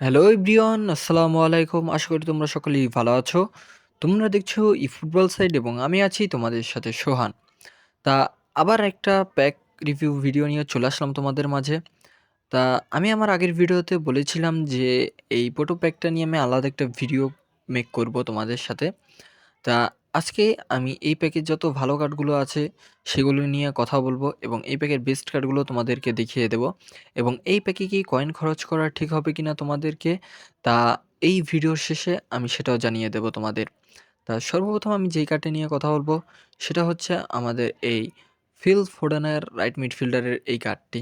Hello everyone, আসসালামু আলাইকুম। আশা করি তোমরা সকলেই ভালো আছো। তোমরা দেখছো ফুটবল সাইড এবং আমি আছি তোমাদের সাথে সোহান। তা আবার একটা প্যাক রিভিউ ভিডিও নিয়ে চলে আসলাম তোমাদের মাঝে। তা আমি আমার আগের ভিডিওতে বলেছিলাম যে এই পোটো প্যাকটা নিয়ে আমি আলাদা একটা ভিডিও মেক করব তোমাদের সাথে। তা আজকে আমি এই প্যাকের যত ভালো কার্ডগুলো আছে সেগুলো নিয়ে কথা বলবো এবং এই প্যাকের বেস্ট কার্ডগুলো তোমাদেরকে দেখিয়ে দেব এবং এই প্যাকে কি কয়েন খরচ করা ঠিক হবে কিনা তোমাদেরকে, তা এই ভিডিওর শেষে আমি সেটাও জানিয়ে দেব তোমাদের। তা সর্বপ্রথম আমি যেই কার্ডটা নিয়ে কথা বলবো সেটা হচ্ছে আমাদের এই ফিল ফোডেনের রাইট মিডফিল্ডারের এই কার্ডটি।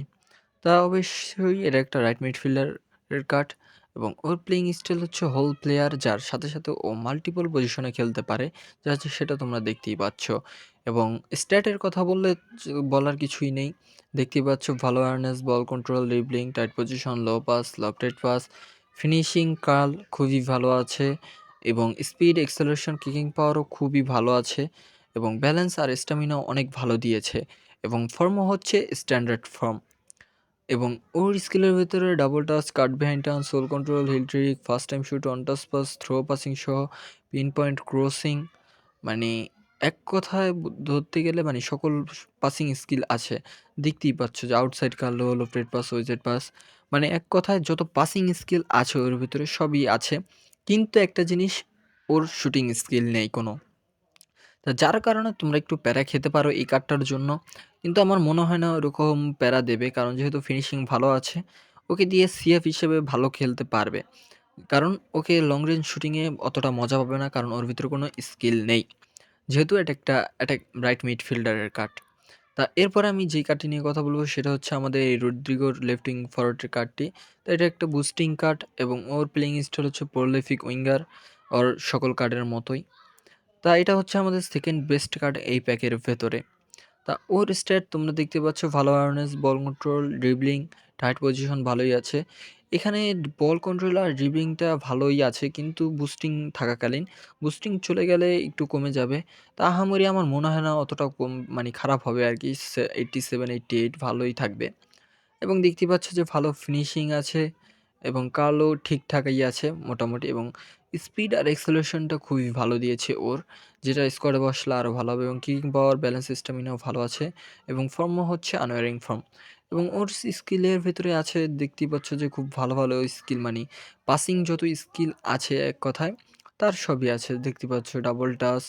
তা অবশ্যই এটা একটা রাইট মিডফিল্ডারের কার্ড এবং ওর প্লেইং স্টাইল হচ্ছে হোল প্লেয়ার, যার সাথে সাথে ও মাল্টিপল পজিশনে খেলতে পারে, যা হচ্ছে সেটা তোমরা দেখতেই পাচ্ছ। এবং স্ট্যাটের কথা বললে বলার কিছুই নেই, দেখতেই পাচ্ছ ভালো Ernest, ball control, dribbling, tight position, low pass, লব টাইট পাস, ফিনিশিং কার্ল খুবই ভালো আছে এবং স্পিড, এক্সেলারেশন, কিকিং পাওয়ারও খুবই ভালো আছে এবং ব্যালেন্স আর স্ট্যামিনাও অনেক ভালো দিয়েছে এবং ফর্মও হচ্ছে স্ট্যান্ডার্ড ফর্ম। এবং ওর স্কিলের ভেতরে double touch, cut behind turn, sole control, heel trick, first time shoot, one touch pass, through passing সহ পিন পয়েন্ট ক্রসিং, মানে এক কথায় ধরতে গেলে মানে সকল পাসিং স্কিল আছে। দেখতেই পাচ্ছ যে আউটসাইড কার, লো লো প্লেট পাস, ওয়েজেড পাস, মানে এক কথায় যত পাসিং স্কিল আছে ওর ভিতরে সবই আছে, কিন্তু একটা জিনিস, ওর শুটিং স্কিল নেই কোনো। তা যার কারণে তোমরা একটু প্যারা খেতে পারো এই কার্ডটার জন্য। কিন্তু আমার মনে হয় না ওরকম প্যারা দেবে, কারণ যেহেতু ফিনিশিং ভালো আছে, ওকে দিয়ে সিএফ হিসেবে ভালো খেলতে পারবে। কারণ ওকে লং রেঞ্জ শুটিংয়ে অতটা মজা পাবে না, কারণ ওর ভিতরে কোনো স্কিল নেই। যেহেতু এটা একটা অ্যাটাক রাইট মিডফিল্ডারের কার্ড। তা এরপরে আমি যেই কার্ডটি নিয়ে কথা বলবো সেটা হচ্ছে আমাদের এই রদ্রিগোর লেফট উইং ফরওয়ার্ডের কার্ডটি। তো এটা একটা বুস্টিং কার্ড এবং ওর প্লেইং স্টাইল হচ্ছে প্রলিফিক উইঙ্গার, ওর সকল কার্ডের মতোই। তা এটা হচ্ছে আমাদের সেকেন্ড বেস্ট কার্ড এই প্যাকের ভেতরে। তা ওর স্ট্যাট তোমরা দেখতে পাচ্ছ, ভালো awareness, ball control, dribbling, tight position ভালোই আছে। এখানে বল কন্ট্রোল আর ড্রিবলিংটা ভালোই আছে, কিন্তু বুস্টিং থাকাকালীন, বুস্টিং চলে গেলে একটু কমে যাবে। তা আহামরি আমার মনে হয় না অতটা কম, মানে খারাপ হবে আর কি। 87, 88 ভালোই থাকবে। এবং দেখতে পাচ্ছ যে ভালো ফিনিশিং আছে এবং কার্লও ঠিকঠাকই আছে মোটামুটি, এবং স্পিড আর এক্সেলারেশনটা খুবই ভালো দিয়েছে ওর, যেটা স্কোয়াডে বসলে আরও ভালো হবে। এবং কিকিং পাওয়ার, ব্যালেন্স স্ট্যামিনাও ভালো আছে এবং ফর্মও হচ্ছে আনওয়ারিং ফর্ম। এবং ওর স্কিলের ভেতরে আছে দেখতেই পাচ্ছ যে খুব ভালো ভালো স্কিল, মানে পাসিং যত স্কিল আছে এক কথায় তার সবই আছে। দেখতে পাচ্ছ double touch,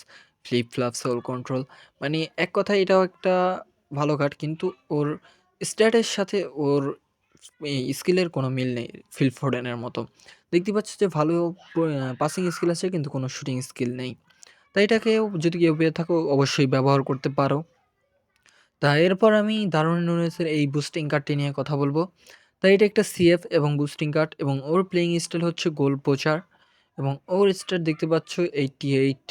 flip flap, soul control, মানে এক কথায় এটাও একটা ভালো কার্ড, কিন্তু ওর স্ট্যাটের সাথে ওর এই স্কিলের কোনো মিল নেই ফিল ফোডেনের মতো। দেখতে পাচ্ছ যে ভালো পাসিং স্কিল আছে কিন্তু কোনো শুটিং স্কিল নেই। তাই এটাকেও যদি কেউ পেয়ে থাকো অবশ্যই ব্যবহার করতে পারো। তা এরপর আমি দারুন নুনেসের এই বুস্টিং কার্ডটি নিয়ে কথা বলবো। তাই এটা একটা সিএফ এবং বুস্টিং কার্ড এবং ওর প্লেইং স্টাইল হচ্ছে গোল পোচার এবং ওর স্টার দেখতে পাচ্ছ 88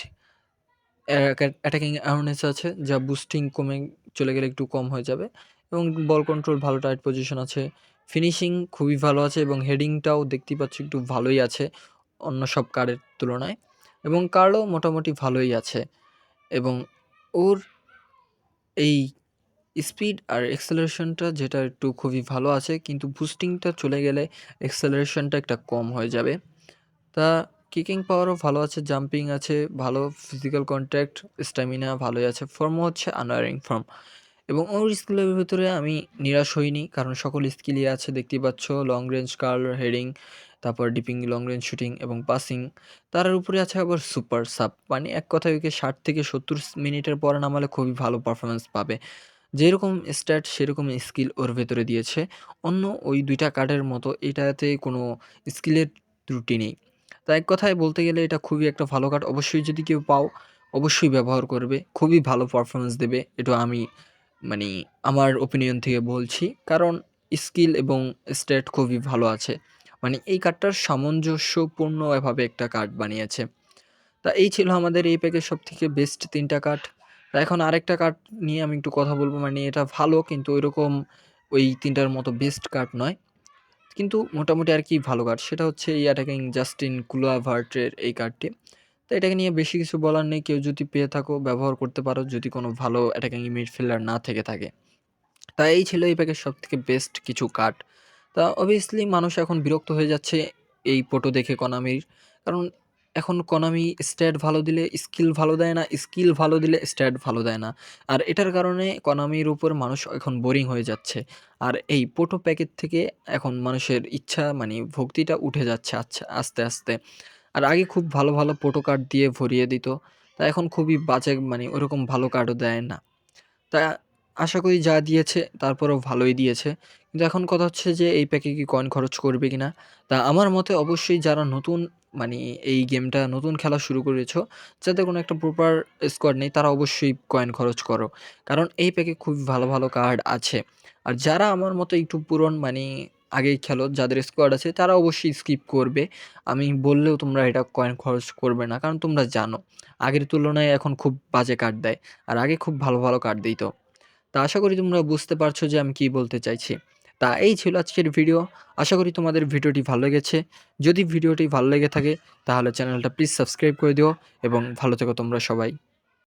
অ্যাটাকিং অ্যাওয়ারনেস আছে, যা বুস্টিং কমে চলে গেলে একটু কম হয়ে যাবে। এবং বল কন্ট্রোল ভালো, টাইট পজিশন আছে, ফিনিশিং খুবই ভালো আছে এবং হেডিংটাও দেখতেই পাচ্ছ একটু ভালোই আছে অন্য সব কার্ডের তুলনায়। এবং কার্ডও মোটামুটি ভালোই আছে এবং ওর এই স্পিড আর এক্সেলারেশনটা যেটা একটু খুবই ভালো আছে, কিন্তু বুস্টিংটা চলে গেলে এক্সেলারেশনটা একটা কম হয়ে যাবে। তা কিকিং পাওয়ারও ভালো আছে, জাম্পিং আছে ভালো, ফিজিক্যাল কন্ট্যাক্ট, স্ট্যামিনা ভালোই আছে, ফর্মও হচ্ছে আনওয়ারিং ফর্ম। এবং ওর স্কিলের ভিতরে আমি নিরাশ হইনি, কারণ সকল স্কিলই আছে দেখতেই পাচ্ছ, লং রেঞ্জ কার্ল, হেডিং, তারপর ডিপিং, লং রেঞ্জ শুটিং এবং পাসিং। তার উপরে আছে আবার সুপার সাব, মানে এক কথায় ওকে 60 থেকে 70 মিনিটের পরে নামালে খুবই ভালো পারফরমেন্স পাবে। যেরকম স্ট্যাট সেরকম স্কিল ওর ভেতরে দিয়েছে। অন্য ওই ২ টা কার্ডের মতো এটাতে কোনো স্কিলের ত্রুটি নেই। তো এক কথায় বলতে গেলে এটা খুবই একটা ভালো কার্ড। অবশ্যই যদি কেউ পাও অবশ্যই ব্যবহার করবে। খুবই ভালো পারফরম্যান্স দেবে। এটা আমি মানে আমার ওপিনিয়ন থেকে বলছি। কারণ স্কিল এবং স্ট্যাট খুবই ভালো আছে। মানে এই কার্ডটার সামঞ্জস্যপূর্ণ এভাবে একটা কার্ড বানিয়েছে। তা এই ছিল আমাদের এই প্যাকের সবথেকে বেস্ট ৩ টা কার্ড। তা এখন আরেকটা কার্ড নিয়ে আমি একটু কথা বলব। মানে এটা ভালো, কিন্তু ঐরকম ওই ৩ টার মতো বেস্ট কার্ড নয়। কিন্তু মোটামুটি আরকি ভালো কার্ড। সেটা হচ্ছে এই অ্যাটাকিং জাস্টিন কুলাভার্টের এই কার্ডটি। তো এটাকে নিয়ে বেশি কিছু বলার নেই। কেউ যদি পেয়ে থাকো ব্যবহার করতে পারো, যদি কোনো ভালো অ্যাটাকিং মিডফিল্ডার না থেকে থাকে। তা এই ছিল এই প্যাকের সবথেকে বেস্ট কিছু কার্ড। তা obviously মানুষ এখন বিরক্ত হয়ে যাচ্ছে এই পোটো দেখে Konamiর। কারণ এখন Konami স্ট্যাট ভালো দিলে স্কিল ভালো দেয় না, স্কিল ভালো দিলে স্ট্যাট ভালো দেয় না। আর এটার কারণে Konamiর উপর মানুষ এখন বোরিং হয়ে যাচ্ছে। আর এই পোটো প্যাকের থেকে এখন মানুষের ইচ্ছা মানে ভক্তিটা উঠে যাচ্ছে আস্তে, আস্তে। আর আগে খুব ভালো, ভালো পোটো কার্ড দিয়ে ভরিয়ে দিত। তা এখন খুবই বাজে মানে ওরকম ভালো কার্ডও দেয় না। তা আশা করি যা দিয়েছে তারপরেও ভালোই দিয়েছে। কিন্তু এখন কথা হচ্ছে যে এই প্যাকে কি কয়েন খরচ করবে কিনা? তা আমার মতে অবশ্যই যারা নতুন মানে এই গেমটা নতুন খেলা শুরু করেছো, যাদের কোনো একটা প্রপার স্কোয়াড নেই তারা অবশ্যই কয়েন খরচ করো। কারণ এই প্যাকে খুবই ভালো, ভালো কার্ড আছে। আর যারা আমার মতো একটু পুরন মানে আগেই খেলো যাদের স্কোয়াড আছে তারা অবশ্যই স্কিপ করবে। আমি বললেও তোমরা এটা কয়েন খরচ করবে না। কারণ তোমরা জানো আগের তুলনায় এখন খুব বাজে কার্ড দেয়। আর আগে খুব ভালো, ভালো কার্ড দিত। তা আশা করি তোমরা বুঝতে পারছো যে আমি কি বলতে চাইছি। তা এই ছিল আজকের ভিডিও। আশা করি তোমাদের ভিডিওটি ভালো লেগেছে। যদি ভিডিওটি ভালো লেগে থাকে তাহলে চ্যানেলটা প্লিজ সাবস্ক্রাইব করে দিও এবং ভালো থেকো তোমরা সবাই।